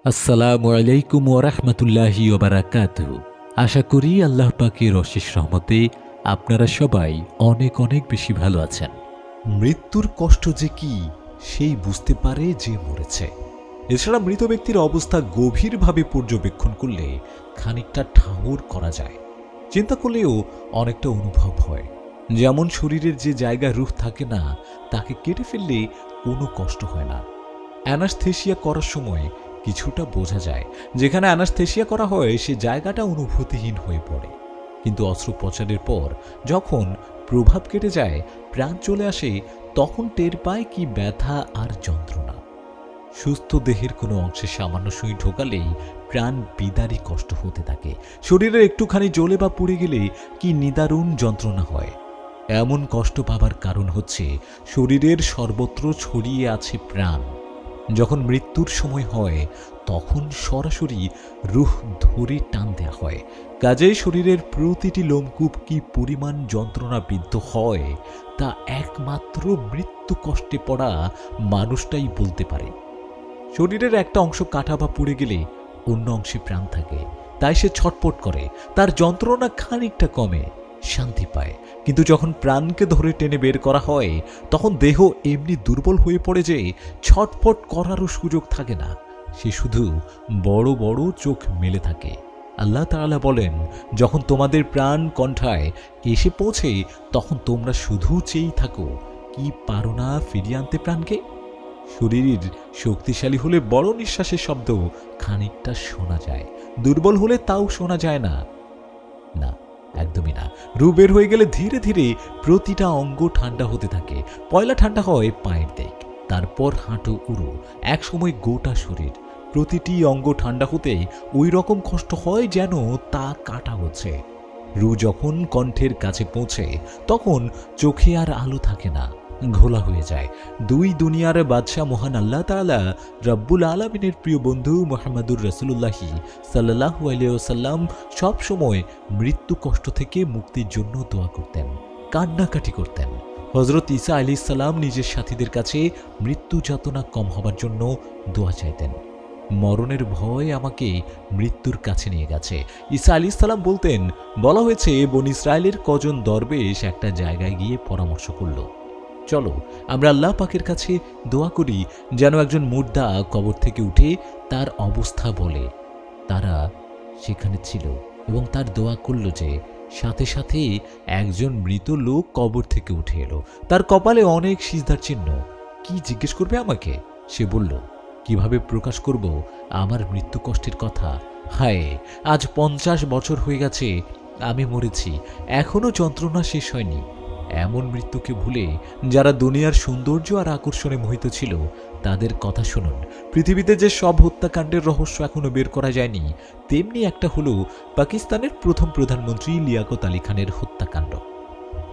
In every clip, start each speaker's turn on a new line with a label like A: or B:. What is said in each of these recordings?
A: আসসালামু আলাইকুম ওয়া রাহমাতুল্লাহি ওয়া বারাকাতুহু। আশা করি আল্লাহ পাকের অশেষ রহমতে আপনারা সবাই অনেক অনেক বেশি ভালো আছেন।
B: মৃত্যুর কষ্ট যে কি সেই বুঝতে পারে যে মরেছে। এছাড়া মৃত ব্যক্তির অবস্থা গভীরভাবে পর্যবেক্ষণ করলে খানিকটা ঠাহর করা যায়, চিন্তা করলেও অনেকটা অনুভব হয়। যেমন শরীরের যে জায়গায় রূহ থাকে না, তাকে কেটে ফেললে কোনো কষ্ট হয় না। অ্যানাস্থেসিয়া করার সময় কিছুটা বোঝা যায়, যেখানে অ্যানাস্থেসিয়া করা হয় সে জায়গাটা অনুভূতিহীন হয়ে পড়ে। কিন্তু অস্ত্রোপচারের পর যখন প্রভাব কেটে যায়, প্রাণ চলে আসে, তখন টের পায় কি ব্যথা আর যন্ত্রণা। সুস্থ দেহের কোনো অংশে সামান্য সুই ঢোকালেই প্রাণ বিদারী কষ্ট হতে থাকে। শরীরের একটুখানি জ্বলে বা পুড়ে গেলে কি নিদারুণ যন্ত্রণা হয়। এমন কষ্ট পাবার কারণ হচ্ছে শরীরের সর্বত্র ছড়িয়ে আছে প্রাণ। যখন মৃত্যুর সময় হয় তখন সরাসরি রূহ ধরে টান দেয়া হয়। কাজেই শরীরের প্রতিটি লোমকূপ কি পরিমাণ যন্ত্রণাবিদ্ধ হয় তা একমাত্র মৃত্যু কষ্টে পড়া মানুষটাই বলতে পারে। শরীরের একটা অংশ কাটা বা পুড়ে গেলে অন্য অংশে প্রাণ থাকে, তাই সে ছটপট করে, তার যন্ত্রণা খানিকটা কমে, শান্তি পায়। কিন্তু যখন প্রাণকে ধরে টেনে বের করা হয় তখন দেহ এমনি দুর্বল হয়ে পড়ে যে ছটফট করারও সুযোগ থাকে না। সে শুধু বড় বড় চোখ মেলে থাকে। আল্লাহ তাআলা বলেন, যখন তোমাদের প্রাণ কণ্ঠায় এসে পৌঁছে তখন তোমরা শুধু চেয়েই থাকো, কি পারো না ফিরিয়ে আনতে প্রাণকে। শরীর শক্তিশালী হলে বড় নিঃশ্বাসের শব্দ খানিকটা শোনা যায়, দুর্বল হলে তাও শোনা যায় না। না, একদমই না। রূহ বের হয়ে গেলে ধীরে ধীরে প্রতিটা অঙ্গ ঠান্ডা হতে থাকে। পয়লা ঠান্ডা হয় পায়ের দিক, তারপর হাঁটু উড়ো, এক সময় গোটা শরীর। প্রতিটি অঙ্গ ঠান্ডা হতে ওই রকম কষ্ট হয় যেন তা কাটা হচ্ছে। রূহ যখন কণ্ঠের কাছে পৌঁছে তখন চোখে আর আলো থাকে না, ঘোলা হয়ে যায়। দুই দুনিয়ার বাদশাহ মহান আল্লাহ তাআলা রব্বুল আলামিনের প্রিয় বন্ধু মুহাম্মদুর রাসূলুল্লাহি সাল্লাল্লাহু আলাইহি ওয়াসাল্লাম সব সময় মৃত্যু কষ্ট থেকে মুক্তির জন্য দোয়া করতেন, কান্নাকাটি করতেন। হযরত ঈসা আলাইহিস সালাম নিজের সাথীদের কাছে মৃত্যু যাতনা কম হবার জন্য দোয়া চাইতেন। মরণের ভয় আমাকে মৃত্যুর কাছে নিয়ে গেছে। ঈসা আলাইহিস সালাম বলতেন, বলা হয়েছে বনী ইসরায়েলের কজন দরবেশ একটা জায়গায় গিয়ে পরামর্শ করল, চলো আমরা আল্লাহ পাকের কাছে দোয়া করি যেন একজন মুর্দা কবর থেকে উঠে তার অবস্থা বলে। তারা সেখানে ছিল এবং তার দোয়া করল যে সাথে সাথে একজন মৃত লোক কবর থেকে উঠে এলো। তার কপালে অনেক সিজদার চিহ্ন। কি জিজ্ঞেস করবে আমাকে? সে বলল, কিভাবে প্রকাশ করব আমার মৃত্যু কষ্টের কথা? হায়, আজ 50 বছর হয়ে গেছে আমি মরেছি, এখনো যন্ত্রণা শেষ হয়নি। এমন মৃত্যুকে ভুলে যারা দুনিয়ার সৌন্দর্য আর আকর্ষণে মোহিত ছিল তাদের কথা শুনুন। পৃথিবীতে যে সব হত্যাকাণ্ডের রহস্য এখনো বের করা যায়নি, তেমনি একটা হলো পাকিস্তানের প্রথম প্রধানমন্ত্রী লিয়াকত আলী খানের হত্যাকাণ্ড।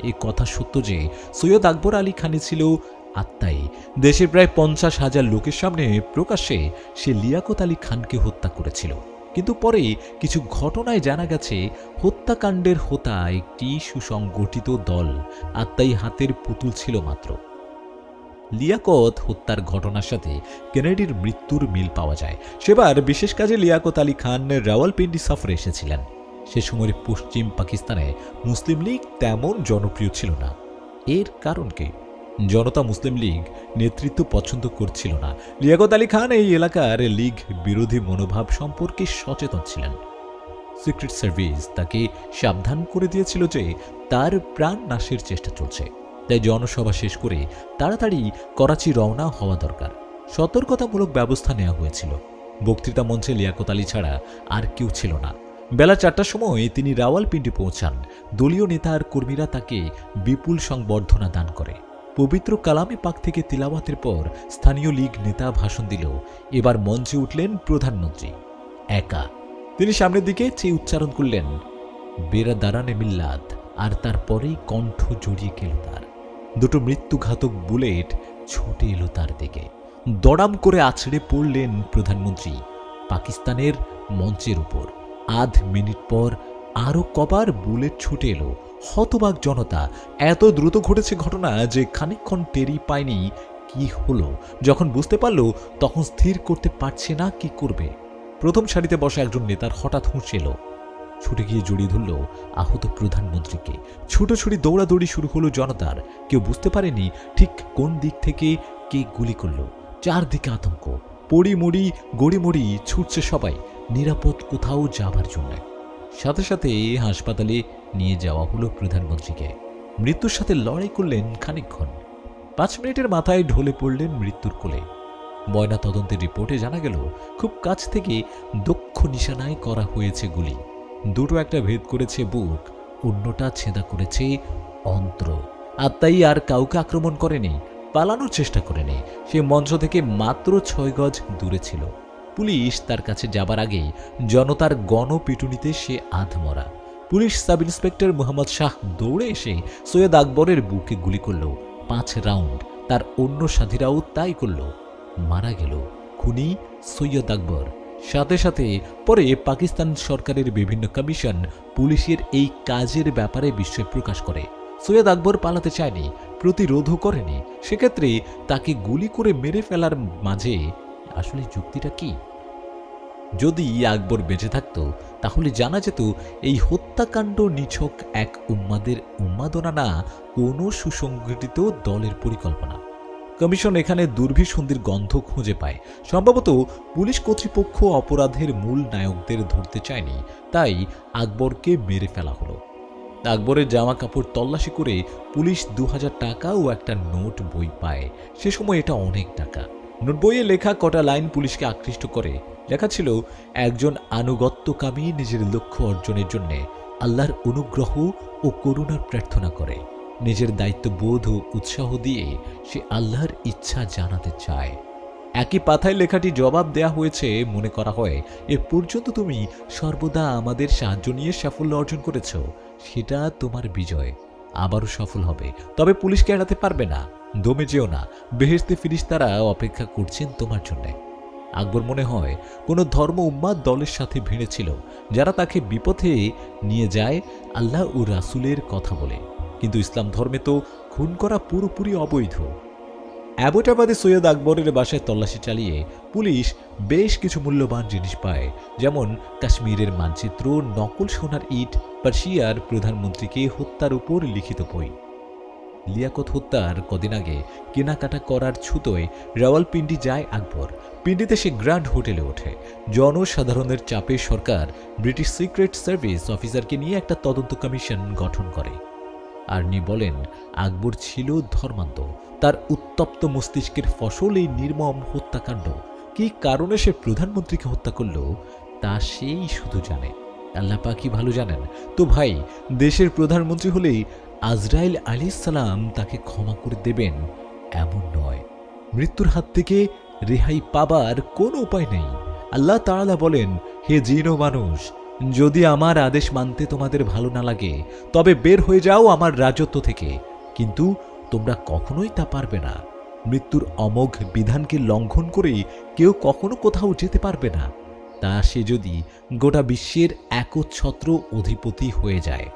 B: এই কথা সত্য যে সৈয়দ আকবর আলী খানে ছিল আত্মাই। দেশের প্রায় 50,000 লোকের সামনে প্রকাশ্যে সে লিয়াকত আলী খানকে হত্যা করেছিল। কিন্তু পরে কিছু ঘটনায় জানা গেছে হত্যাকাণ্ডের হোতা একটি সুসংগঠিত দল, আত্মাই হাতের পুতুল ছিল মাত্র। লিয়াকত হত্যার ঘটনার সাথে কেনেডির মৃত্যুর মিল পাওয়া যায়। সেবার বিশেষ কাজে লিয়াকত আলী খান রাওয়ালপিন্ডি সফরে এসেছিলেন। সে সময় পশ্চিম পাকিস্তানে মুসলিম লীগ তেমন জনপ্রিয় ছিল না। এর কারণ কি? জনতা মুসলিম লীগ নেতৃত্ব পছন্দ করছিল না। লিয়াকত আলী খান এই এলাকার লীগ বিরোধী মনোভাব সম্পর্কে সচেতন ছিলেন। সিক্রেট সার্ভিস তাকে সাবধান করে দিয়েছিল যে তার প্রাণ নাশের চেষ্টা চলছে, তাই জনসভা শেষ করে তাড়াতাড়ি করাচি রওনা হওয়া দরকার। সতর্কতামূলক ব্যবস্থা নেওয়া হয়েছিল। বক্তৃতা মঞ্চে লিয়াকত আলী ছাড়া আর কেউ ছিল না। বেলা 4টার সময় তিনি রাওয়ালপিন্ডি পৌঁছান। দলীয় নেতা আর কর্মীরা তাকে বিপুল সংবর্ধনা দান করে। পবিত্র কালামে পাক থেকে তিলাওয়াতের পর স্থানীয় লীগ নেতা ভাষণ দিল। এবার মঞ্চে উঠলেন প্রধানমন্ত্রী একা। তিনি সামনের দিকে চেয়ে উচ্চারণ করলেন, বেরাদারানে মিল্লাত, আর তারপরেই কণ্ঠ জড়িয়ে গেল তার। দুটো মৃত্যুঘাতক বুলেট ছুটে এলো তার দিকে। দড়াম করে আছড়ে পড়লেন প্রধানমন্ত্রী পাকিস্তানের মঞ্চের উপর। আধ মিনিট পর আরো কবার বুলেট ছুটে এলো। হতবাক জনতা। এত দ্রুত ঘটেছে ঘটনা যে খানিকক্ষণ টেরই পায়নি কি হলো। যখন বুঝতে পারল তখন স্থির করতে পারছে না কি করবে। প্রথম সারিতে বসা একজন নেতার হঠাৎ হুঁশ এলো। ছুটে গিয়ে জড়িয়ে ধরল আহত প্রধানমন্ত্রীকে। ছুটোছুটি দৌড়াদৌড়ি শুরু হলো জনতার। কেউ বুঝতে পারেনি ঠিক কোন দিক থেকে কে গুলি করলো। চারদিকে আতঙ্ক, পড়িমড়ি গড়িমড়ি ছুটছে সবাই নিরাপদ কোথাও যাবার জন্য। সাথে সাথে হাসপাতালে নিয়ে যাওয়া হলো প্রধানমন্ত্রীকে। মৃত্যুর সাথে লড়াই করলেন খানিকক্ষণ। 5 মিনিটের মাথায় ঢলে পড়লেন মৃত্যুর কোলে। ময়না তদন্তের রিপোর্টে জানা গেল খুব কাছ থেকে দক্ষ নিশানায় করা হয়েছে গুলি। দুটো একটা ভেদ করেছে বুক, অন্যটা ছেদা করেছে অন্ত্র। আত্মাই আর কাউকে আক্রমণ করেনি, পালানোর চেষ্টা করেনি। সে মঞ্চ থেকে মাত্র 6 গজ দূরে ছিল। পুলিশ তার কাছে যাবার আগে জনতার গণপিটুনিতে সে আধমরা। Police sub inspector Mohammad Shah দৌড়ে এসে সৈয়দ আকবরের বুকে গুলি করল 5 রাউন্ড। তার অন্য সাথীরাও তাই করল। মারা গেল খুনি সৈয়দ আকবর। সাথে সাথে পরে পাকিস্তান সরকারের বিভিন্ন কমিশন পুলিশের এই কাজের ব্যাপারে বিস্ময় প্রকাশ করে। সৈয়দ আকবর পালাতে চায়নি, প্রতিরোধও করেনি। সেক্ষেত্রে তাকে গুলি করে মেরে ফেলার মাঝে আসলে যুক্তিটা কি? যদি আকবর বেঁচে থাকত তাহলে জানা যেত এই হত্যাকাণ্ড নিছক এক উম্মাদের উন্মাদনা না, কোনো সুসংগঠিত দলের পরিকল্পনা। কমিশন এখানে দুর্বিসন্ধির গন্ধ খুঁজে পায়। সম্ভবত পুলিশ কর্তৃপক্ষ অপরাধের মূল নায়কদের ধরতে চায়নি, তাই আকবরকে মেরে ফেলা হলো। আকবরের জামা কাপড় তল্লাশি করে পুলিশ 2000 টাকা ও একটা নোট বই পায়। সে সময় এটা অনেক টাকা। নোট বইয়ে লেখা কটা লাইন পুলিশকে আকৃষ্ট করে। লেখা ছিল, একজন আনুগত্যকামী নিজের লক্ষ্য অর্জনের জন্য আল্লাহর অনুগ্রহ ও করুণার প্রার্থনা করে। নিজের দায়িত্ববোধ ও উৎসাহ দিয়ে সে আল্লাহর ইচ্ছা জানাতে চায়। একই পাতায় লেখাটি জবাব দেয়া হয়েছে, মনে করা হয় এ পর্যন্ত তুমি সর্বদা আমাদের সাহায্য নিয়ে সাফল্য অর্জন করেছ, সেটা তোমার বিজয়। আবারও সফল হবে, তবে পুলিশকে এড়াতে পারবে না। দমে যেও না, বেহেশতে ফিরিস্তারা অপেক্ষা করছেন তোমার জন্য। আকবর মনে হয় কোনো ধর্ম উম্মাদ দলের সাথে ভিড়েছিল, যারা তাকে বিপথে নিয়ে যায় আল্লাহ ও রাসূলের কথা বলে। কিন্তু ইসলাম ধর্মে তো খুন করা পুরোপুরি অবৈধ। অ্যাবোটাবাদে সৈয়দ আকবরের বাসায় তল্লাশি চালিয়ে পুলিশ বেশ কিছু মূল্যবান জিনিস পায়, যেমন কাশ্মীরের মানচিত্র, নকল সোনার ইট, পার্সিয়ার প্রধানমন্ত্রীকে হত্যার উপর লিখিত বই। লিয়াকত হত্যার কদিন আগে কেনাকাটা করার ছুতোয় রাওয়ালপিন্ডি যায় আকবর। পিন্ডিতে সে গ্র্যান্ড হোটেলে ওঠে। জনসাধারণের চাপে সরকার ব্রিটিশ সিক্রেট সার্ভিস অফিসারকে নিয়ে একটা তদন্ত কমিশন গঠন করে। আর্নি বলেন, আকবর ছিল ধর্মান্ধ। তার উত্তপ্ত মস্তিষ্কের ফসল এই নির্মম হত্যাকাণ্ড। কি কারণে সে প্রধানমন্ত্রীকে হত্যা করল তা সেই শুধু জানে, আল্লাহ পাকই ভালো জানেন। তো ভাই, দেশের প্রধানমন্ত্রী হলেই আজরাইল আলাইহিস সালাম তাকে ক্ষমা করে দেবেন এমন নয়। মৃত্যুর হাত থেকে রেহাই পাবার কোনো উপায় নেই। আল্লাহ তাআলা বলেন, হে জিন ও মানুষ, যদি আমার আদেশ মানতে তোমাদের ভালো না লাগে তবে বের হয়ে যাও আমার রাজত্ব থেকে, কিন্তু তোমরা কখনোই তা পারবে না। মৃত্যুর অমোঘ বিধানকে লঙ্ঘন করে কেউ কখনো কোথাও যেতে পারবে না, তা সে যদি গোটা বিশ্বের একচ্ছত্র অধিপতি হয়ে যায়।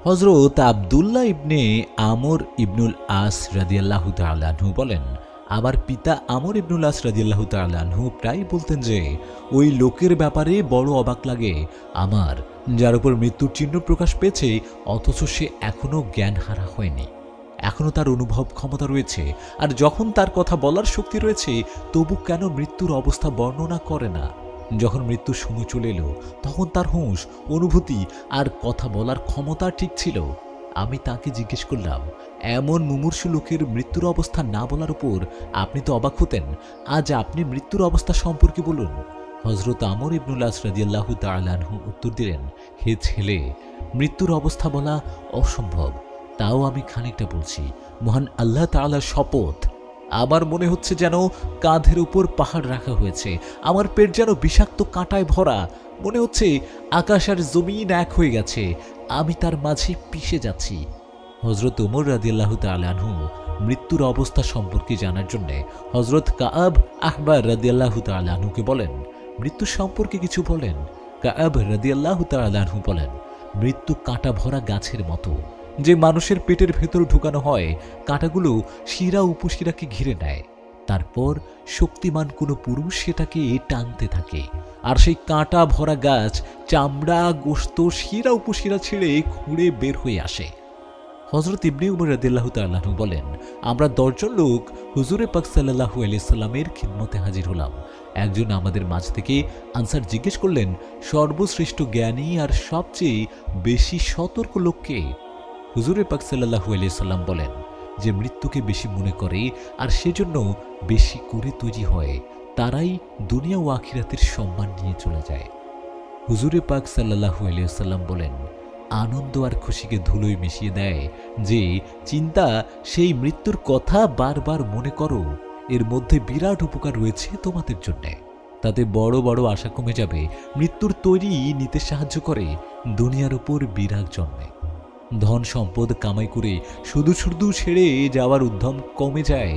B: হযরত আব্দুল্লাহ ইবনে আমর ইবনুল আস রাদিয়াল্লাহু তাআলা আনহু বলেন, আমার পিতা আমর ইবনুল আস রাদিয়াল্লাহু তাআলা আনহু প্রায় বলতেন যে, ওই লোকের ব্যাপারে বড় অবাক লাগে আমার, যার উপর মৃত্যুর চিহ্ন প্রকাশ পেয়েছে অথচ সে এখনো জ্ঞানহারা হয়নি। এখনো তার অনুভব ক্ষমতা রয়েছে, আর যখন তার কথা বলার শক্তি রয়েছে তবু কেন মৃত্যুর অবস্থা বর্ণনা করে না? যখন মৃত্যুর সময় চলে এলো তখন তার হুঁশ, অনুভূতি আর কথা বলার ক্ষমতা ঠিক ছিল। আমি তাকে জিজ্ঞেস করলাম, এমন মুমূর্ষু লোকের মৃত্যুর অবস্থা না বলার উপর আপনি তো অবাক হতেন, আজ আপনি মৃত্যুর অবস্থা সম্পর্কে বলুন। হযরত আমর ইবনুল আস রাদিয়াল্লাহু তাআলা আনহু উত্তর দিলেন, হে ছেলে, মৃত্যুর অবস্থা বলা অসম্ভব, তাও আমি খানিকটা বলছি। মহান আল্লাহ তাআলার শপথ, আমার মনে হচ্ছে যেন কাঁধের উপর পাহাড় রাখা হয়েছে, আমার পেট যেন বিষাক্ত কাঁটায় ভরা, মনে হচ্ছে আকাশ আর জমিন এক হয়ে গেছে, আমি তার মাঝে পিষে যাচ্ছি। হযরত ওমর রাদিয়াল্লাহু তাআলা আনহু মৃত্যুর অবস্থা সম্পর্কে জানার জন্য হযরত কাআব আহবার রাদিয়াল্লাহু তাআলা আনহুকে বলেন, মৃত্যু সম্পর্কে কিছু বলেন। কাআব রাদিয়াল্লাহু তাআলা আনহু বলেন, মৃত্যু কাঁটা ভরা গাছের মতো, যে মানুষের পেটের ভেতর ঢুকানো হয়, কাঁটাগুলো শিরা উপশিরাকে ঘিরে নেয়। তারপর শক্তিমান কোনো পুরুষ সেটাকে টানতে থাকে, আর সেই কাঁটা ভরা গাছ চামড়া গোশত শিরা উপশিরা ছেড়ে খুঁড়ে বের হয়ে আসে। হযরত ইবনে উমর রাদিয়াল্লাহু তাআলা আনহু বলেন, আমরা 10 জন লোক হুজুরে পাক সাল্লাল্লাহু আলাইহি সাল্লামের খিদমতে হাজির হলাম। একজন আমাদের মাঝ থেকে আনসার জিজ্ঞেস করলেন, সর্বশ্রেষ্ঠ জ্ঞানী আর সবচেয়ে বেশি সতর্ক লোককে? হুজুরে পাক সাল্লাল্লাহু আলাইহি সাল্লাম বলেন, যে মৃত্যুকে বেশি মনে করে আর সেজন্য বেশি করে তৈরি হয়, তারাই দুনিয়া ও আখিরাতের সম্মান নিয়ে চলে যায়। হুজুরে পাক সাল্লাল্লাহু আলাইহি সাল্লাম বলেন, আনন্দ আর খুশিকে ধুলোয় মিশিয়ে দেয় যে চিন্তা সেই মৃত্যুর কথা বারবার মনে করো, এর মধ্যে বিরাট উপকার রয়েছে তোমাদের জন্য। তাতে বড় বড় আশা কমে যাবে, মৃত্যুর তৈরি নিতে সাহায্য করে, দুনিয়ার উপর বিরাগ জন্মে। ধন সম্পদ কামাই করে শুধু শুধু ছেড়ে যাওয়ার উদ্যম কমে যায়,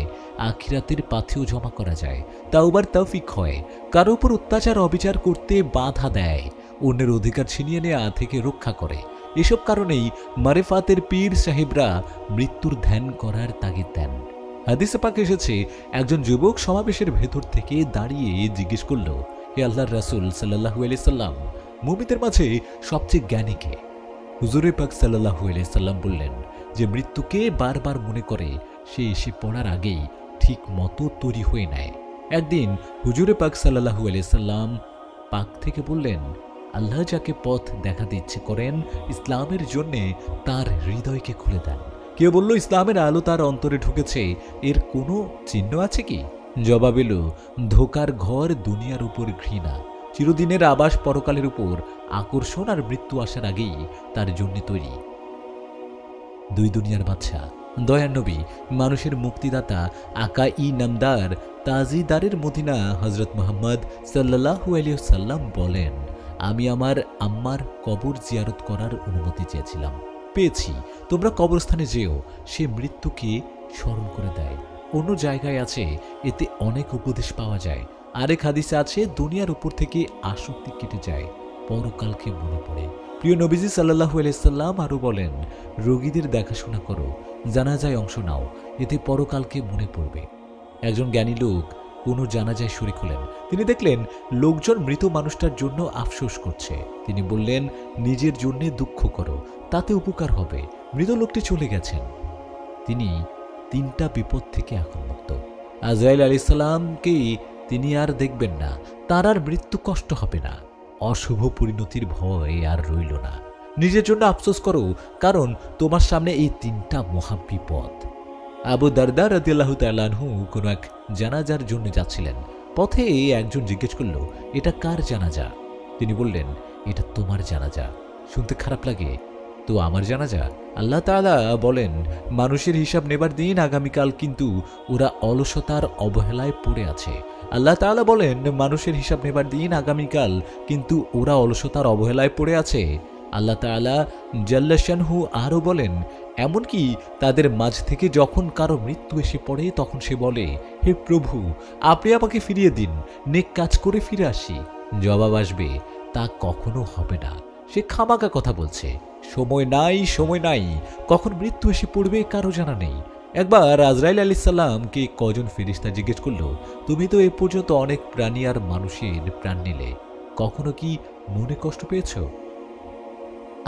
B: আখিরাতের পাথেও জমা করা যায়, তাওবার তৌফিক হয়, কারো উপর অত্যাচার অবিচার করতে বাধা দেয়, অন্যের অধিকার ছিনিয়ে নেওয়া থেকে রক্ষা করে। এসব কারণেই মারেফাতের পীর সাহেবরা মৃত্যুর ধ্যান করার তাগিদ দেন। হাদিসে পাক এসেছে, একজন যুবক সমাবেশের ভেতর থেকে দাঁড়িয়ে জিজ্ঞেস করল, হে আল্লাহর রাসূল সাল্লাল্লাহু আলাইহি সাল্লাম, মুমিনদের মাঝে সবচেয়ে জ্ঞানী কে? হুজুরে পাক সাল্লাল্লাহু আলাইহি সাল্লাম বললেন, যে মৃত্যুকে বারবার মনে করে, সে এসে পড়ার আগেই ঠিক মতো তৈরি হয়ে নেয়। একদিন হুজুরে পাক সাল্লাল্লাহু আলাইহি সাল্লাম পাক থেকে বললেন, আল্লাহ যাকে পথ দেখাতে ইচ্ছে করেন, ইসলামের জন্যে তার হৃদয়কে খুলে দেন। কেউ বলল, ইসলামের আলো তার অন্তরে ঢুকেছে, এর কোনো চিহ্ন আছে কি? জবাব এলো, ধোকার ঘর দুনিয়ার উপর ঘৃণা, চিরদিনের আবাস পরকালের উপর আকর্ষণ, আর মৃত্যু আসার আগেই তার জন্য তৈরি। দুই দুনিয়ার বাদশা, দয়ার নবী, মানুষের মুক্তিদাতা, আকা ই নামদার, তাজিদারের মদিনা হযরত মুহাম্মদ সাল্লাল্লাহু আলাইহি সাল্লাম বলেন, আমি আমার আম্মার কবর জিয়ারত করার অনুমতি চেয়েছিলাম, পেয়েছি। তোমরা কবরস্থানে যেও, সে মৃত্যুকে স্মরণ করে দেয়। অন্য জায়গায় আছে, এতে অনেক উপদেশ পাওয়া যায়। আরেক হাদিসে আছে, দুনিয়ার উপর থেকে আসক্তি কেটে যায়, পরকালকে মনে পড়ে। প্রিয় নবীজি সাল্লাল্লাহু আলাইহি সাল্লাম আরো বলেন, রোগীদের দেখাশোনা করো, জানাজায় অংশ নাও, এতে পরকালকে মনে পড়বে। একজন জ্ঞানী লোক কোনো জানাজায় শরীক হলেন। তিনি দেখলেন লোকজন মৃত মানুষটার জন্য আফসোস করছে। তিনি বললেন, নিজের জন্য দুঃখ করো, তাতে উপকার হবে। মৃত লোকটি চলে গেছেন। তিনি 3টা বিপদ থেকে এখন মুক্ত। আজরাইল আলাইহিস সালামকে তিনি আর দেখবেন না, তার আর মৃত্যু কষ্ট হবে না, অশুভ পরিণতির ভয় আর রইল না। নিজের জন্য আফসোস করো, কারণ তোমার সামনে এই 3টা মহাবিপদ। আবু দারদা রাদিয়াল্লাহু তাআলা আনহু কোন এক জানাজার জন্য যাচ্ছিলেন। পথে একজন জিজ্ঞেস করল, এটা কার জানাজা? তিনি বললেন, এটা তোমার জানাজা। শুনতে খারাপ লাগে, তো আমার জানাজা? আল্লাহ তাআলা বলেন, মানুষের হিসাব নেবার দিন আগামীকাল, কিন্তু ওরা অলসতার অবহেলায় পড়ে আছে। আল্লাহ তাআলা বলেন, মানুষের হিসাব নেবার দিন আগামীকাল, কিন্তু ওরা অলসতার অবহেলায় পড়ে আছে। আল্লাহ তাআলা জাল্লা শানহু আরও বলেন, এমনকি তাদের মাঝ থেকে যখন কারো মৃত্যু এসে পড়ে, তখন সে বলে, হে প্রভু, আপনি আমাকে ফিরিয়ে দিন, নেক কাজ করে ফিরে আসি। জবাব আসবে, তা কখনো হবে না, সে খামাকা কথা বলছে, সময় নাই, সময় নাই, কখন মৃত্যু এসে পড়বে কারো জানা নেই। একবার আজরাইল আলাইহিস সালামকে কজন ফেরেশতা জিজ্ঞেস করল, তুমি তো এ পর্যন্ত অনেক প্রাণী আর মানুষের প্রাণ নিলে, কখনো কি মনে কষ্ট পেয়েছ?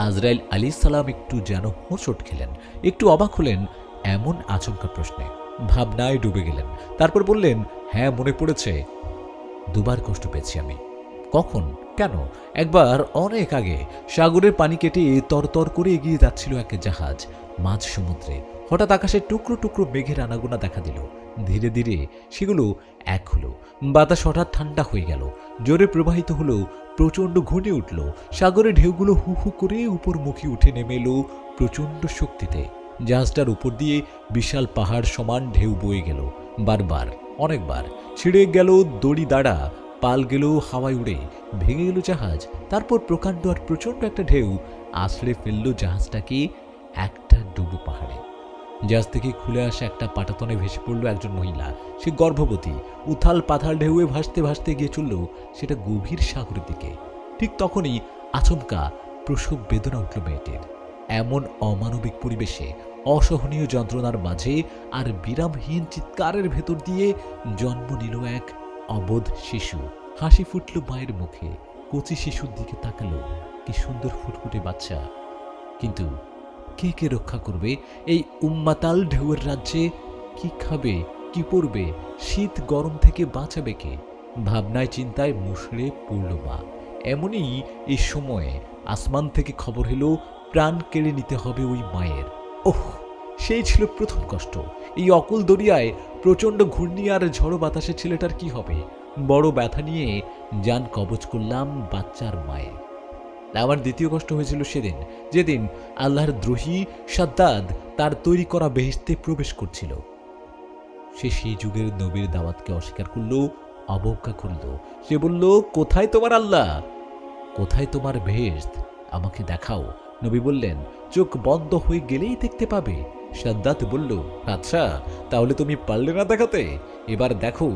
B: আজরাইল আলাইহিস সালাম একটু যেন হোঁচট খেলেন, একটু অবাক হলেন এমন আচমকা প্রশ্নে, ভাবনায় ডুবে গেলেন। তারপর বললেন, হ্যাঁ, মনে পড়েছে, 2বার কষ্ট পেয়েছি আমি। কখন, কেন? একবার অনেক আগে সাগরের পানি কেটে তরতর করে এগিয়ে যাচ্ছিল এক জাহাজ মাঝ সমুদ্রে। হঠাৎ আকাশে টুকরো টুকরো মেঘের আনাগোনা দেখা দিল। ধীরে ধীরে সেগুলো এক হলো। বাতাস হঠাৎ ঠান্ডা হয়ে গেল, জোরে প্রবাহিত হলো, প্রচণ্ড ঘনে উঠল। সাগরের ঢেউগুলো হু হু করে উপরমুখী উঠে নেমে এলো প্রচণ্ড শক্তিতে। জাহাজটার উপর দিয়ে বিশাল পাহাড় সমান ঢেউ বয়ে গেল। বারবার, অনেকবার ছিঁড়ে গেল দড়ি দাঁড়া, পাল গেল হাওয়ায় উড়ে, ভেঙে গেল জাহাজ। তারপর প্রকাণ্ড আর প্রচণ্ড একটা ঢেউ আছড়ে ফেলল জাহাজটাকে একটা ডুবো পাহাড়ে। জাহাজ থেকে খুলে আসা একটা পাটাতনে ভেসে পড়ল একজন মহিলা। সে গর্ভবতী। উথাল পাথাল ঢেউয়ে ভাসতে ভাসতে গিয়ে চলল সেটা গভীর সাগরের দিকে। ঠিক তখনই আচমকা প্রসব বেদনা উঠল মেয়েটির। এমন অমানবিক পরিবেশে অসহনীয় যন্ত্রণার মাঝে আর বিরামহীন চিৎকারের ভেতর দিয়ে জন্ম নিল এক অবোধ শিশু। হাসি ফুটল মায়ের মুখে, কচি শিশুর দিকে তাকালো, কি সুন্দর ফুটফুটে বাচ্চা। কিন্তু কে কে রক্ষা করবে এই উম্মাতাল ঢেউয়ের রাজ্যে? কি খাবে, কি পরবে, শীত গরম থেকে বাঁচাবে কে? ভাবনায় চিন্তায় মুষড়ে পড়ল মা। এমনই এই সময়ে আসমান থেকে খবর এলো, প্রাণ কেড়ে নিতে হবে ওই মায়ের। ওহ, সেই ছিল প্রথম কষ্ট। এই অকুল দরিয়ায় প্রচণ্ড ঘূর্ণি আর ঝড়ো বাতাসে ছেলেটার কি হবে? বড় ব্যথা নিয়ে যান কবচ করলাম বাচ্চার মায়ে। আমার দ্বিতীয় কষ্ট হয়েছিল সেদিন, যেদিন আল্লাহর দ্রোহী সাদ্দাদ তার তৈরি করা বেহেশতে প্রবেশ করছিল। সে সেই যুগের নবীর দাওয়াতকে অস্বীকার করল, অবজ্ঞা করল। সে বলল, কোথায় তোমার আল্লাহ, কোথায় তোমার বেহেশত, আমাকে দেখাও। নবী বললেন, চোখ বন্ধ হয়ে গেলেই দেখতে পাবে। সাদ্দাত বলল, আচ্ছা, তাহলে তুমি পারলে না দেখাতে? এবার দেখো,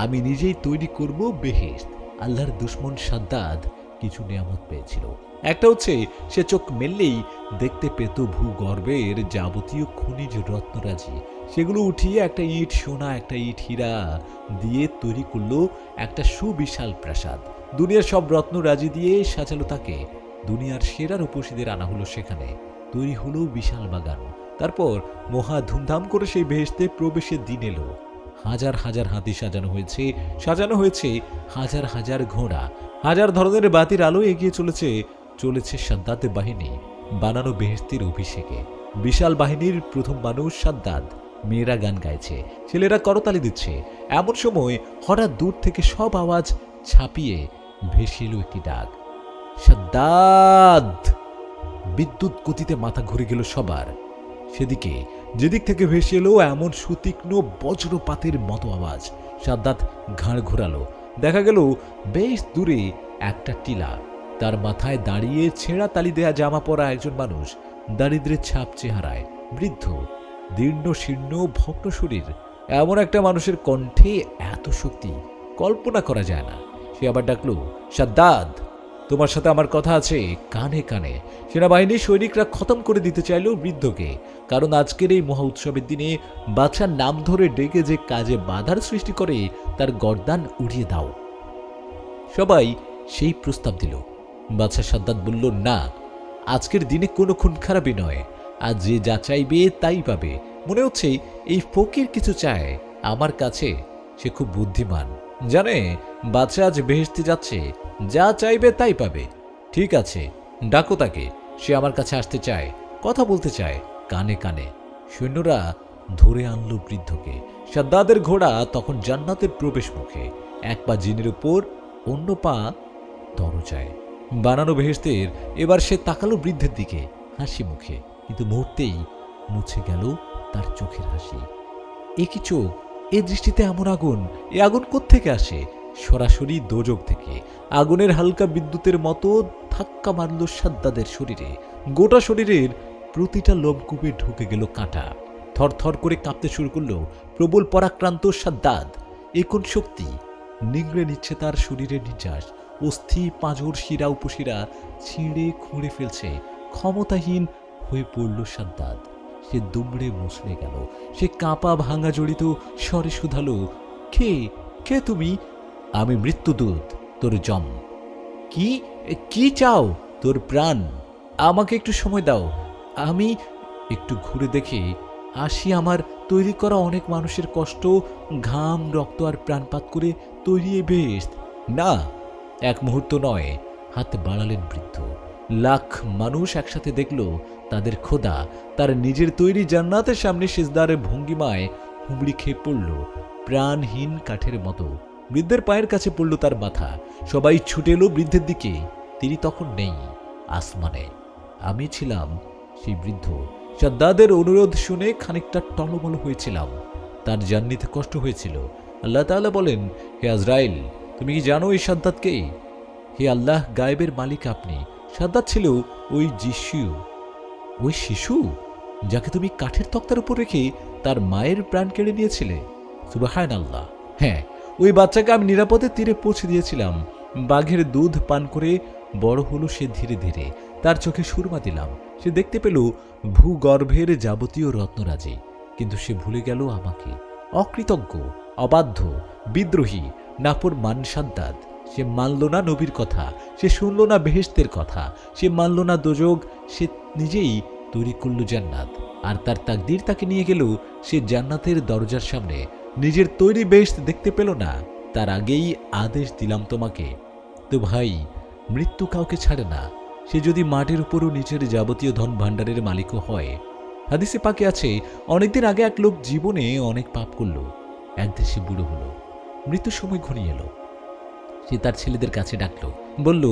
B: আমি নিজেই তৈরি করব বেহেশত। আল্লাহর দুশমন সাদ্দাত কিছু নিয়ামত পেয়েছিল। একটা হচ্ছে, সে চোখ মেললেই দেখতে পেত ভূগর্ভের যাবতীয় খনিজ রত্নরাজি। সেগুলো উঠিয়ে একটা ইট সোনা, একটা ইট হীরা দিয়ে তৈরি করলো একটা সুবিশাল প্রাসাদ। দুনিয়ার সব রত্নরাজি দিয়ে সাজালো তাকে। দুনিয়ার সেরা রূপসীদের আনা হলো সেখানে, তৈরি হলো বিশাল বাগান। তারপর মহা ধুমধাম করে সেই বেহেশতে প্রবেশের দিন এলো। হাজার হাজার হাতি সাজানো হয়েছে হাজার হাজার ঘোড়া, হাজার ধরনের বাতির আলো এগিয়ে চলেছে সাদ্দাতের বাহিনী বানানো বেহেশতের অভিষেকে। বিশাল বাহিনীর প্রথম মানুষ সাদ্দাত। মেয়েরা গান গাইছে, ছেলেরা করতালি দিচ্ছে। এমন সময় হঠাৎ দূর থেকে সব আওয়াজ ছাপিয়ে ভেসে এলো একটি ডাক, সাদ্দাত! বিদ্যুৎ গতিতে মাথা ঘুরে গেল সবার। সেদিকে যেদিক থেকে ভেসে এলো এমন সুতীক্ষ্ণ বজ্রপাতের মতো আওয়াজ। সাদ্দাত ঘাড় ঘোরালো। দেখা গেল বেশ দূরে একটা টিলা, তার মাথায় দাঁড়িয়ে ছেঁড়া তালি দেয়া জামা পরা একজন মানুষ, দারিদ্র্যের ছাপ চেহারায়, বৃদ্ধ, দীর্ণ শীর্ণ ভগ্ন শরীর। এমন একটা মানুষের কণ্ঠে এত শক্তি কল্পনা করা যায় না। সে আবার ডাকলো, সাদ্দাত, তোমার সাথে আমার কথা আছে, কানে কানে। সেনাবাহিনীর সৈনিকরা খতম করে দিতে চাইল বৃদ্ধকে, কারণ আজকের এই মহা উৎসবের দিনে বাদশার নাম ধরে ডেকে যে কাজে বাধার সৃষ্টি করে তার গর্দান উড়িয়ে দাও। সবাই সেই প্রস্তাব দিল। বাদশা সাদ্দাত বলল, না, আজকের দিনে কোনো খুন খারাপই নয়, আজ যে যা চাইবে তাই পাবে। মনে হচ্ছে এই ফকির কিছু চায় আমার কাছে। সে খুব বুদ্ধিমান, জানে বাদশা আজ বেহেশতে যাচ্ছে, যা চাইবে তাই পাবে। ঠিক আছে, ডাকো তাকে, সে আমার কাছে আসতে চায়, কথা বলতে চায়। কানে কানে সৈন্যরা ধরে আনলো বৃদ্ধকে। সাদ্দাদের ঘোড়া তখন জান্নাতের প্রবেশ মুখে, এক পা জিনের উপর, অন্য পা দরজায়। বানানো বেহেশতের এবার সে তাকালো বৃদ্ধের দিকে হাসি মুখে, কিন্তু মুহূর্তেই মুছে গেল তার চোখের হাসি। এ কি চোখ, এ দৃষ্টিতে এমন আগুন! এ আগুন কোত্থেকে আসে? সরাসরি দোজক থেকে। আগুনের হালকা বিদ্যুতের মতো ধাক্কা মারল সাদ্দাদের শরীরে। গোটা শরীরের প্রতিটা লোমকূপে ঢুকে গেল কাঁটা। থরথর করে কাঁপতে শুরু করল প্রবল পরাক্রান্ত সাদ্দাদ। এ কোন শক্তি! নিংড়ে নিচ্ছে তার শরীরের নিঃশ্বাস। অস্থি, পাঁজর, শিরা উপশিরা ছিঁড়ে খুঁড়ে ফেলছে। ক্ষমতাহীন হয়ে পড়ল সাদ্দাদ। সে দুমড়ে মুছড়ে গেল। সে কাঁপা ভাঙা জড়িত স্বরে শুধালো, কে কে তুমি? আমি মৃত্যুদূত, তোর জম। কি কি চাও? তোর প্রাণ। আমাকে একটু সময় দাও, আমি একটু ঘুরে দেখে আসি। আমার তৈরি করা অনেক মানুষের কষ্ট, ঘাম, রক্ত আর প্রাণপাত করে তৈরি এ বেহেশত। না, এক মুহূর্ত নয়। হাত বাড়ালেন বৃদ্ধ। লাখ মানুষ একসাথে দেখল তাদের খোদা তার নিজের তৈরি জান্নাতের সামনে সিজদার ভঙ্গিমায় হুমড়ি খেয়ে পড়ল, প্রাণহীন কাঠের মতো। বৃদ্ধের পায়ের কাছে পড়ল তার মাথা। সবাই ছুটে এলো বৃদ্ধের দিকে। তিনি তখন নেই, আসমানে। আমি ছিলাম সেই বৃদ্ধ। সাদ্দাদের অনুরোধ শুনে খানিকটা টলমল হয়েছিলাম। তার জার্নিতে কষ্ট হয়েছিল। আল্লাহ তাআলা বলেন, হে আজরাইল, তুমি কি জানো এই সাদ্দাতকে? হে আল্লাহ, গায়েবের মালিক আপনি। সাদ্দাত ছিল ওই শিশু যাকে তুমি কাঠের তক্তার উপর রেখে তার মায়ের প্রাণ কেড়ে নিয়েছিলে। সুবহানাল্লাহ। হ্যাঁ, ওই বাচ্চাকে আমি নিরাপদে তীরে পৌঁছে দিয়েছিলাম। বাঘের দুধ পান করে বড় হলো সে ধীরে ধীরে। তার চোখে সুরমা দিলাম, সে দেখতে পেল ভূগর্ভের যাবতীয় রত্নরাজি, কিন্তু সে ভুলে গেল আমাকে। অকৃতজ্ঞ, অবাধ্য, বিদ্রোহী, নাফরমান সাদ্দাদ। সে মানল না নবীর কথা, সে শুনল না বেহেশতের কথা, সে মানল না দোজখ। সে নিজেই তৈরি করল জান্নাত, আর তার তাকদীর তাকে নিয়ে গেল সে জান্নাতের দরজার সামনে। নিজের তৈরি বেহেশত দেখতে পেল না, তার আগেই আদেশ দিলাম তোমাকে। তো ভাই, মৃত্যু কাউকে ছাড়ে না, সে যদি মাটির উপরও নিচের যাবতীয় ধন ভাণ্ডারের মালিকও হয়। হাদিসে পাকে আছে, অনেকদিন আগে এক লোক জীবনে অনেক পাপ করল, একদিন সে বুড়ো হলো, মৃত্যুর সময় ঘনিয়ে এলো। সে তার ছেলেদের কাছে ডাকলো, বলল,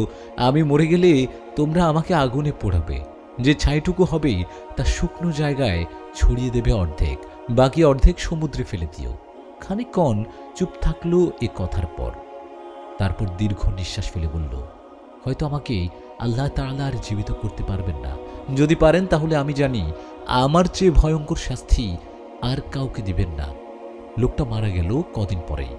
B: আমি মরে গেলে তোমরা আমাকে আগুনে পোড়াবে, যে ছাইটুকু হবে তা শুকনো জায়গায় ছড়িয়ে দেবে অর্ধেক, বাকি অর্ধেক সমুদ্রে ফেলে দিও। খানিকক্ষণ চুপ থাকলো এ কথার পর, তারপর দীর্ঘ নিঃশ্বাস ফেলে বলল, হয়তো আমাকে আল্লাহ তাআলা আর জীবিত করতে পারবেন না। যদি পারেন তাহলে আমি জানি আমার চেয়ে ভয়ঙ্কর শাস্তি আর কাউকে দিবেন না। লোকটা মারা গেল কদিন পরেই।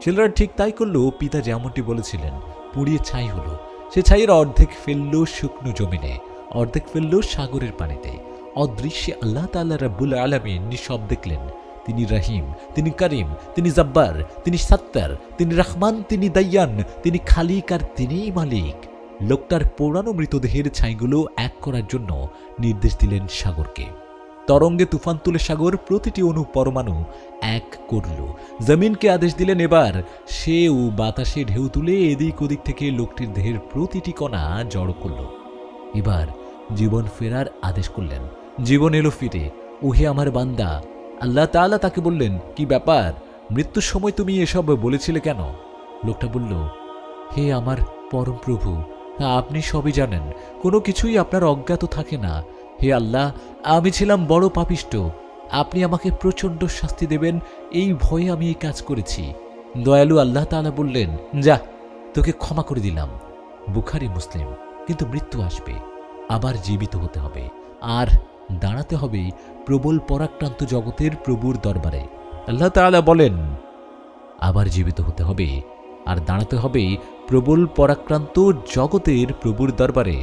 B: ছেলেরা ঠিক তাই করলো, পিতা যেমনটি বলেছিলেন, পুড়িয়ে ছাই হলো। সে ছাইয়ের অর্ধেক ফেললো শুকনো জমিনে, অর্ধেক ফেললো সাগরের পানিতে। অদৃশ্যে আল্লাহ তাআলা রাব্বুল আলামিন নিঃসব দেখলেন। তিনি রহিম, তিনি করিম, তিনি জব্বার, তিনি সত্তার, তিনি রহমান, তিনি দাইয়ান, তিনি খালিক, আর তিনিই মালিক। লোকটার পোড়ানো মৃতদেহের ছাইগুলো এক করার জন্য নির্দেশ দিলেন সাগরকে। তরঙ্গে তুফান তুলে সাগর প্রতিটি অণু পরমাণু এক করল। জমিনকে আদেশ দিলেন, এবার সেও বাতাসে ঢেউ তুলে এদিক ওদিক থেকে লোকটির দেহের প্রতিটি কণা জড়ো করল। এবার জীবন ফেরার আদেশ করলেন। জীবন এলো ফিরে। ওহে আমার বান্দা। আল্লাহ তাআলা তাকে বললেন, কি ব্যাপার, মৃত্যুর সময় তুমি এসব বলেছিলে কেন? লোকটা বলল, হে আমার পরম প্রভু, আপনি সবই জানেন, কোনো কিছুই আপনার অজ্ঞাত থাকে না। হে আল্লাহ, আমি ছিলাম বড় পাপিষ্ঠ, আপনি আমাকে প্রচণ্ড শাস্তি দেবেন এই ভয়ে আমি এই কাজ করেছি। দয়ালু আল্লাহ তাআলা বললেন, যা, তোকে ক্ষমা করে দিলাম। বুখারী মুসলিম। কিন্তু মৃত্যু আসবে, আবার জীবিত হতে হবে, আর দাঁড়াতে হবে প্রবল পরাক্রান্ত জগতের প্রভুর দরবারে। আল্লাহ তাআলা বলেন, আবার জীবিত হতে হবে আর দাঁড়াতে হবে প্রবল পরাক্রান্ত জগতের প্রভুর দরবারে।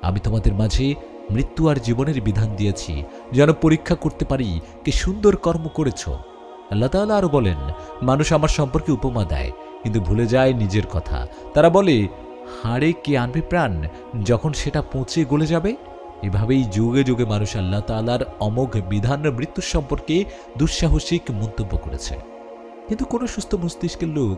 B: আমি তোমাদের মাঝে মৃত্যু আর জীবনের বিধান দিয়েছি, যেন পরীক্ষা করতে পারি কি সুন্দর কর্ম করেছ। আল্লাহ তাআলা আরো বলেন, মানুষ আমার সম্পর্কে উপমা দেয়, কিন্তু ভুলে যায় নিজের কথা। তারা বলে, হাড়ে কে আনবে প্রাণ যখন সেটা পচে গলে যাবে? এভাবেই যুগে যুগে মানুষ আল্লাহ তাআলার অমোঘ বিধান মৃত্যুর সম্পর্কে দুঃসাহসিক মন্তব্য করেছে। কিন্তু কোনো সুস্থ মস্তিষ্কের লোক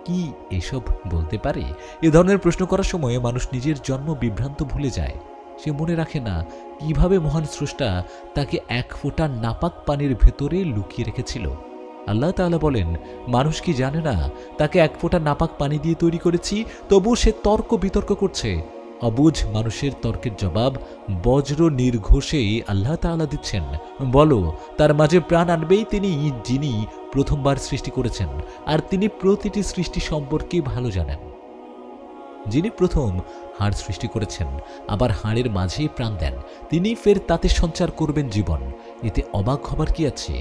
B: কি এসব বলতে পারে? এ ধরনের প্রশ্ন করার সময় মানুষ নিজের জন্ম বিভ্রান্ত ভুলে যায়। সে মনে রাখে না কিভাবে মহান স্রষ্টা তাকে এক ফোঁটা নাপাক পানির ভেতরে লুকিয়ে রেখেছিল। আল্লাহ তাআলা বলেন, মানুষ কি জানে না তাকে এক ফোঁটা নাপাক পানি দিয়ে তৈরি করেছি? তবু সে তর্ক বিতর্ক করছে। অবুঝ মানুষের তর্কের জবাব বজ্র নির্ঘোষে আল্লাহ তাআলা দিচ্ছেন। বলো, তার মাঝে প্রাণ আনবেই তিনি, যিনি প্রথমবার সৃষ্টি করেছেন, আর তিনি প্রতিটি সৃষ্টি সম্পর্কে ভালো জানেন। যিনি প্রথম হাড় সৃষ্টি করেছেন, আবার হাড়ের মাঝে প্রাণ দেন, তিনি ফের তাতে সঞ্চার করবেন জীবন। এতে অবাক হবার কি আছে?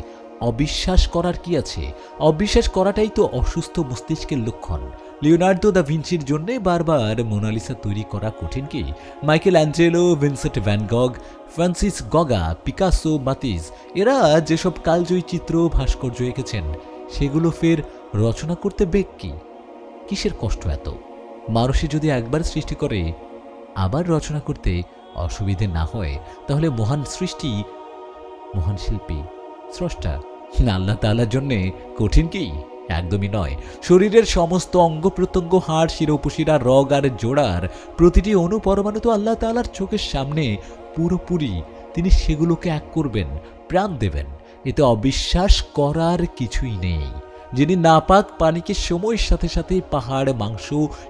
B: অবিশ্বাস করার কি আছে? অবিশ্বাস করাটাই তো অসুস্থ মস্তিষ্কের লক্ষণ। লিওনার্দো দা ভিঞ্চির জন্য বারবার মোনালিসা তৈরি করা কঠিন কি? Michael Angelo, Vincent van গগ, Francis গগা, Picasso, মাতিস, এরা যেসব কালজয়ী চিত্র ভাস্কর্য এঁকেছেন, সেগুলো ফের রচনা করতে বেগ কি? কিসের কষ্ট এত? মানুষে যদি একবার সৃষ্টি করে আবার রচনা করতে অসুবিধে না হয়, তাহলে মহান সৃষ্টি, মহান শিল্পী, স্রষ্টা আল্লাহ তাআলার জন্য কঠিন কি? একদমই নয়। শরীরের সমস্ত অঙ্গ প্রত্যঙ্গ, হাড়, শিরা, উপশিরা, রগ আর জোড়ার প্রতিটি অণু পরমাণু তো আল্লাহ তাআলার চোখের সামনে পুরোপুরি। তিনি সেগুলোকে এক করবেন, প্রাণ দেবেন। এতে অবিশ্বাস করার কিছুই নেই। যিনি নাপাক পানিকে সময়ের সাথে সাথে পাহাড়, মাংস,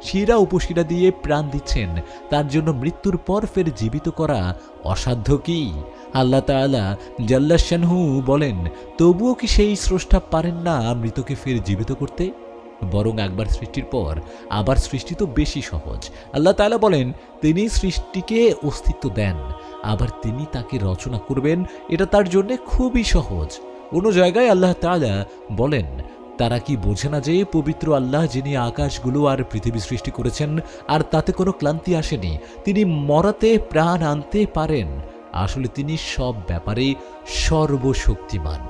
B: শিরা, উপশিরা দিয়ে প্রাণ দিচ্ছেন, তার জন্য মৃত্যুর পর ফের জীবিত করা অসাধ্য কি? আল্লাহ তাআলা জাল্লা শানহু বলেন, তবুও কি সেই স্রষ্টা পারেন না মৃতকে ফের জীবিত করতে? বরং একবার সৃষ্টির পর আবার সৃষ্টি তো বেশি সহজ। আল্লাহ তাআলা বলেন, তিনি সৃষ্টিকে অস্তিত্ব দেন, আবার তিনি তাকে রচনা করবেন, এটা তার জন্য খুবই সহজ। অন্য জায়গায় আল্লাহ তাআলা বলেন, তারা কি বোঝে না যে পবিত্র আল্লাহ যিনি আকাশগুলো আর পৃথিবী সৃষ্টি করেছেন আর তাতে কোনো ক্লান্তি আসেনি, তিনি মরাতে প্রাণ আনতে পারেন। আসলে তিনি সব ব্যাপারে সর্বশক্তিমান।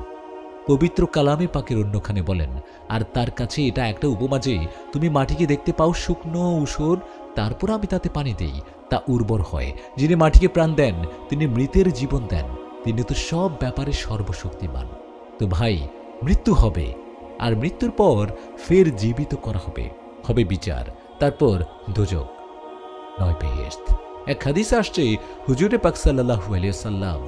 B: পবিত্র কালামে পাকের অন্যখানে বলেন, আর তার কাছে এটা একটা উপমা যে তুমি মাটিকে দেখতে পাও শুকনো ঊষর, তারপর আমি তাতে পানি দেই, তা উর্বর হয়। যিনি মাটিকে প্রাণ দেন তিনি মৃতের জীবন দেন, তিনি তো সব ব্যাপারে সর্বশক্তিমান। তো ভাই, মৃত্যু হবে, আর মৃত্যুর পর ফের জীবিত করা হবে, হবে বিচার, তারপর দোজখ, নয় বেহেশত। এক হাদিসে আসছে, হুজুরে পাক সাল্লাল্লাহু আলাইহি ওয়াসাল্লাম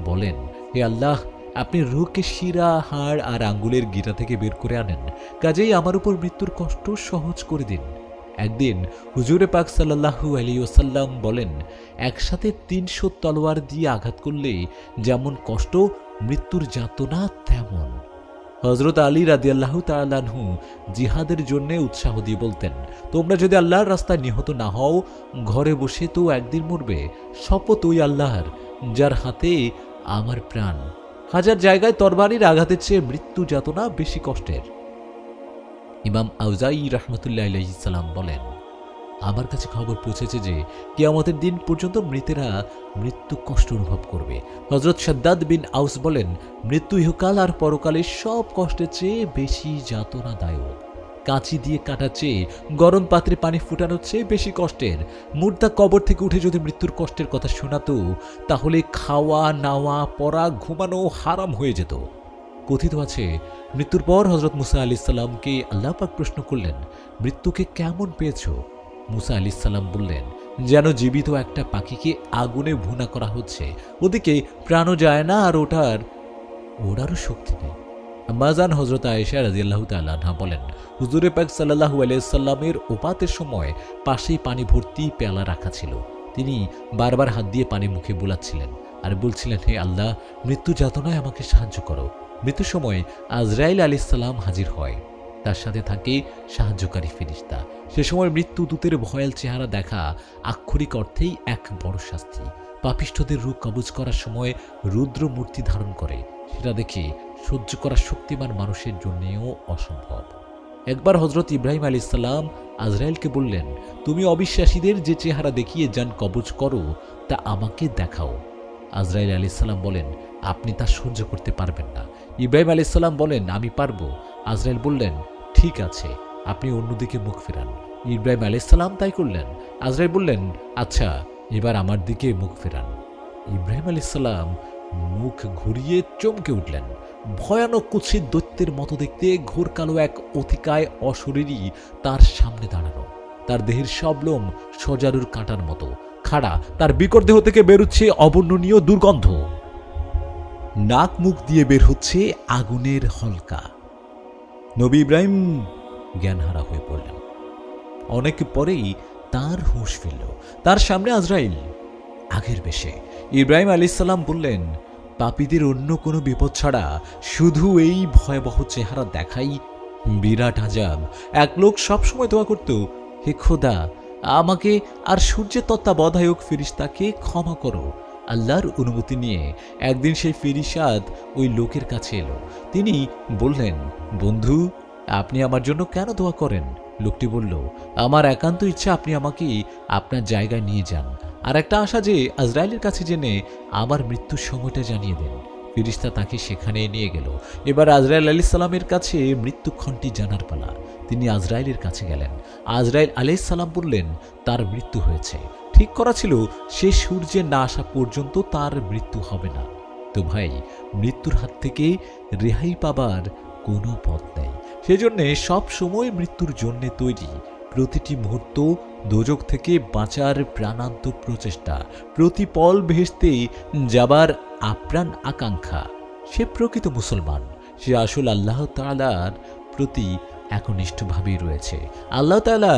B: বলেন, হে আল্লাহ, আপনি রূহকে শিরা, হাড় আর আঙ্গুলের গিরা থেকে বের করে আনেন, কাজেই আমার উপর মৃত্যুর কষ্ট সহজ করে দিন। একদিন হুজুরে পাক সাল্লাল্লাহু আলাইহি ওয়াসাল্লাম বলেন, একসাথে ৩০০ তলোয়ার দিয়ে আঘাত করলে যেমন কষ্ট, মৃত্যুর যাতনা তেমন। হযরত আলী রাদিয়াল্লাহু তাআলা আনহু জিহাদের জন্য উৎসাহ দিয়ে বলতেন, তোমরা যদি আল্লাহর রাস্তায় নিহত না হও, ঘরে বসে তো একদিন মরবে। শপথ ওই আল্লাহর যার হাতে আমার প্রাণ, হাজার জায়গায় তরবারির আঘাতের চেয়ে মৃত্যু যাতনা বেশি কষ্টের। ইমাম আউজাই রাহমাতুল্লাহি আলাইহি সালাম বলেন, আমার কাছে খবর পৌঁছেছে যে কিয়ামতের দিন পর্যন্ত মৃতেরা মৃত্যু কষ্ট অনুভব করবে। হযরত শাদ্দাদ বিন আউস বলেন, মৃত্যু ইহকাল আর পরকালের সব কষ্টের চেয়ে বেশি যাতনাদায়ক। কাঁচি দিয়ে কাটার চেয়ে, গরম পাত্রে পানি ফুটানোর চেয়ে বেশি কষ্টের। মুর্দা কবর থেকে উঠে যদি মৃত্যুর কষ্টের কথা শোনাতো, তাহলে খাওয়া, নাওয়া, পড়া, ঘুমানো হারাম হয়ে যেত। কথিত আছে, মৃত্যুর পর হযরত মুসা আলাইহিস সালামকে আল্লাহ পাক প্রশ্ন করলেন, মৃত্যুকে কেমন পেয়েছো? মুসা আলাইহিস সালাম বললেন, যেন জীবিত একটা পাখিকে আগুনে ভুনা করা হচ্ছে, ওদিকে প্রাণও যায় না আর ওড়ারও শক্তি নেই। আম্মাজান হযরত আয়েশা রাদিয়াল্লাহু তাআলা আনহা বলেন, হুজুরে পাক সাল্লাল্লাহু আলাইহি সাল্লামের ওফাতের সময় পাশেই পানি ভর্তি পেয়ালা রাখা ছিল। তিনি বারবার হাত দিয়ে পানি মুখে বুলাচ্ছিলেন আর বলছিলেন, হে আল্লাহ, মৃত্যু যাতনায় আমাকে সাহায্য করো। মৃত্যুর সময় আজরাইল আলাইহিস সালাম হাজির হয়, তার সাথে থাকে সাহায্যকারী ফেরেশতা। সে সময় মৃত্যু দূতের ভয়াল চেহারা দেখা আক্ষরিক অর্থেই এক বড় শাস্তি। পাপিষ্ঠদের রূপ কবজ করার সময় রুদ্র মূর্তি ধারণ করে, সেটা দেখে সহ্য করা শক্তিমান মানুষের জন্যেও অসম্ভব। একবার হযরত ইব্রাহিম আলাইহিস সালাম আজরাইলকে বললেন, তুমি অবিশ্বাসীদের যে চেহারা দেখিয়ে জান কবজ করো, তা আমাকে দেখাও। আজরাইল আলাইহিস সালাম বলেন, আপনি তা সহ্য করতে পারবেন না। ইব্রাহিম আলাইহিস সালাম বলেন, আমি পারবো। আজরাইল বললেন, ঠিক আছে, আপনি অন্যদিকে মুখ ফেরান। ইব্রাহিম আলাইহিস সালাম তাই করলেন। আজরাইল বললেন, আচ্ছা, এবার আমার দিকে মুখ ফেরান। ইব্রাহিম আলাইহিস সালাম মুখ ঘুরিয়ে চমকে উঠলেন। ভয়ানক কুৎসিত দৈত্যের মতো দেখতে ঘোর কালো এক অতিকায় অশরীরী তার সামনে দাঁড়ানো। তার দেহের সব লোম সজারুর কাঁটার মতো খাড়া, তার বিকট দেহ থেকে বেরোচ্ছে অবর্ণনীয় দুর্গন্ধ। নাক মুখ দিয়ে বের হচ্ছে আগুনের হলকা। নবী ইব্রাহিম জ্ঞানহারা হয়ে পড়লেন। অনেক পরেই তার হুঁশ ফিরল। তার সামনে আজরাইল আগের বেশে। ইব্রাহিম আলাইহিস সালাম বললেন, পাপীদের অন্য কোনো বিপদ ছাড়া শুধু এই ভয়াবহ চেহারা দেখাই বিরাট আযাব। এক লোক সবসময় দোয়া করত, হে খোদা, আমাকে আর সূর্যের তত্ত্বাবধায়ক ফেরেশতাকে ক্ষমা করো। আল্লাহর অনুমতি নিয়ে একদিন সেই ফেরেশতা ওই লোকের কাছে এলো। তিনি বললেন, বন্ধু, আপনি আমার জন্য কেন দোয়া করেন? লোকটি বলল, আমার একান্ত ইচ্ছা আপনি আমাকে আপনার জায়গায় নিয়ে যান, আর একটা আশা যে আজরাইলের কাছে জেনে আমার মৃত্যুর সময়টা জানিয়ে দেন। ফেরেশতা তাকে সেখানে নিয়ে গেল। এবার আজরাইল আলাইহিস সালামের কাছে মৃত্যুক্ষণটি জানার পালা। তিনি আজরাইলের কাছে গেলেন। আজরাইল আলাইহিস সালাম বললেন, তার মৃত্যু হয়েছে। ঠিক করা ছিল সে সূর্যের না আসা পর্যন্ত তার মৃত্যু হবে না। তো ভাই, মৃত্যুর হাত থেকে রেহাই পাবার কোনো পথ নেই। সেজন্যে সব সময় মৃত্যুর জন্যে তৈরি। প্রতিটি মুহূর্ত দোজখ থেকে বাঁচার প্রাণান্ত প্রচেষ্টা, প্রতি পল বেহেশতে যাবার আপ্রাণ আকাঙ্ক্ষা। সে প্রকৃত মুসলমান। সে আসল আল্লাহ তাআলার প্রতি একনিষ্ঠভাবেই রয়েছে। আল্লাহ তাআলা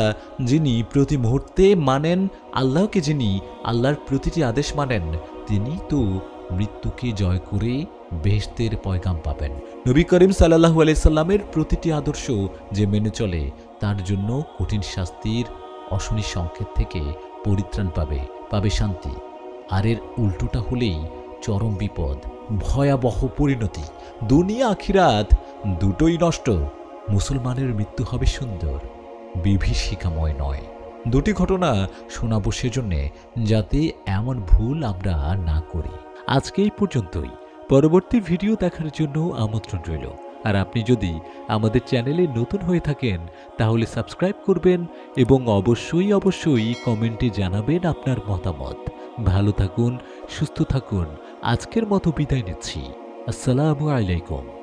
B: যিনি প্রতি মুহূর্তে মানেন, আল্লাহকে যিনি আল্লাহর প্রতিটি আদেশ মানেন, তিনি তো মৃত্যুকে জয় করে বেহেশতের পয়গাম পাবেন। নবী করিম সাল্লাল্লাহু আলাইহি সাল্লামের প্রতিটি আদর্শ যে মেনে চলে, তার জন্য কঠিন শাস্তির অশনি সংকেত থেকে পরিত্রাণ পাবে শান্তি। আর এর উল্টোটা হলেই চরম বিপদ, ভয়াবহ পরিণতি। দুনিয়া আখিরাত দুটোই নষ্ট। মুসলমানের মৃত্যু হবে সুন্দর, বিভীষিকাময় নয়। দুটি ঘটনা শোনাবো সেজন্যে যাতে এমন ভুল আমরা না করি।
A: আজকে এই পর্যন্তই। পরবর্তী ভিডিও দেখার জন্য আমন্ত্রণ রইল। আর আপনি যদি আমাদের চ্যানেলে নতুন হয়ে থাকেন তাহলে সাবস্ক্রাইব করবেন এবং অবশ্যই কমেন্টে জানাবেন আপনার মতামত। ভালো থাকুন, সুস্থ থাকুন। আজকের মতো বিদায় নিচ্ছি। আসসালামু আলাইকুম।